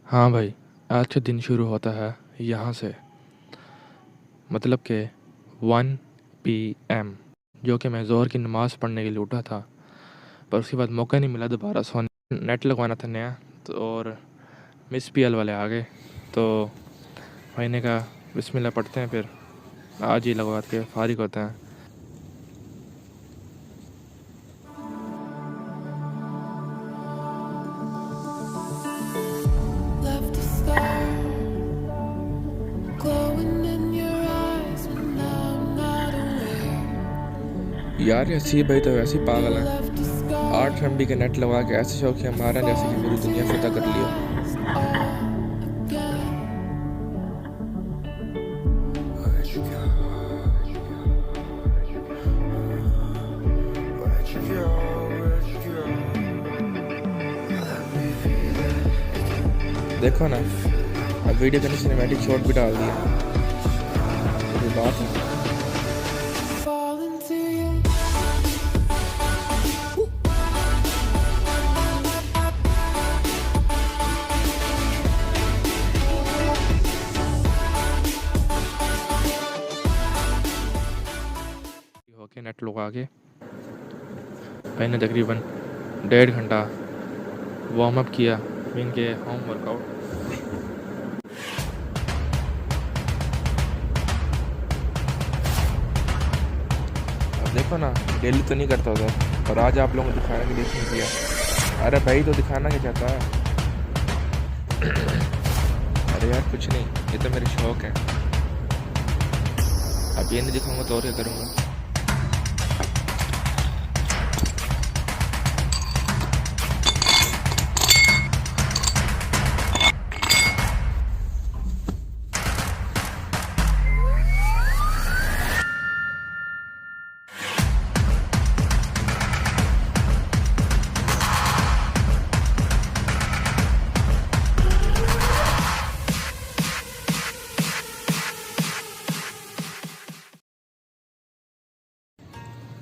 हाँ भाई, आज का दिन शुरू होता है यहाँ से। मतलब कि 1 PM, जो कि मैं ज़ोहर की नमाज़ पढ़ने के लिए उठा था, पर उसके बाद मौका नहीं मिला दोबारा सोने। नेट लगवाना था नया, तो और मिस पी एल वाले आ गए, तो भाई ने कहा बिस्मिल्लाह पढ़ते हैं, फिर आज ही लगवा के फारिग होते हैं। Left a scar glowing in your eyes when I'm not aware. यार ऐसी भाई तो वैसे ही You पागल हैं। left a scar 8 MB के नेट लगवा के ऐसे शौकिया मारा जैसे कि पूरी दुनिया फतह कर लियो। again. Where'd you go? Where'd you go? Where'd you go? Let me feel it. देखो ना, अब वीडियो के सिनेमैटिक शॉट भी डाल दिया। ये बात है। Fall into you. होके नेट लगा के मैंने तकरीबन 1.5 घंटा वार्म अप किया मीन के होम वर्कआउट। अब देखो ना, डेली तो नहीं करता उधर, और आज आप लोगों को दिखाने के लिए इसने किया। अरे भाई, तो दिखाना क्या चाहता है? अरे यार कुछ नहीं, ये तो मेरे शौक है। अब ये नहीं दिखाऊंगा तो और क्या करूँगा।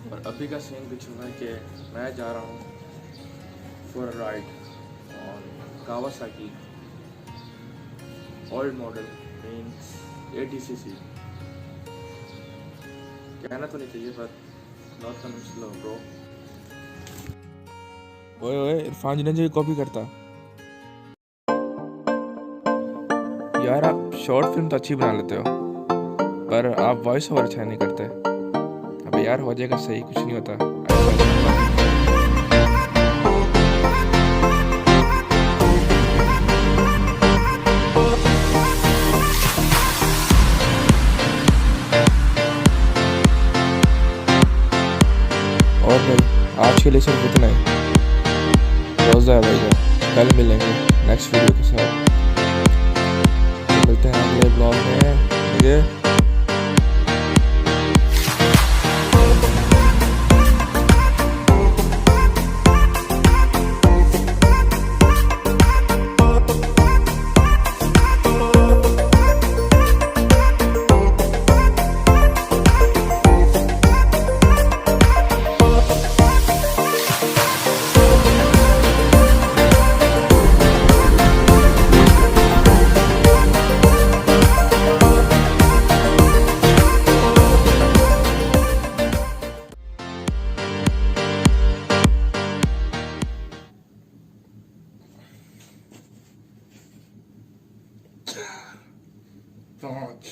और अभी का सीन कुछ हुआ है कि मैं जा रहा हूँ for a ride on Kawasaki old model means 80cc। कहना तो नहीं चाहिए पर नॉट कम स्लो ब्रो। ओए ओए, इरफान जिन्हें जो कॉपी करता। यार आप शॉर्ट फिल्म तो अच्छी बना लेते हो, पर आप वॉइस ओवर अच्छा नहीं करते। अबे यार हो जाएगा सही, कुछ नहीं होता। और भाई आज के लिए सिर्फ इतना ही। रोज़ा है भाई का, कल मिलेंगे नेक्स्ट वीडियो के साथ। तो मिलते हैं अगले ब्लॉग में। ठीक है। Launch.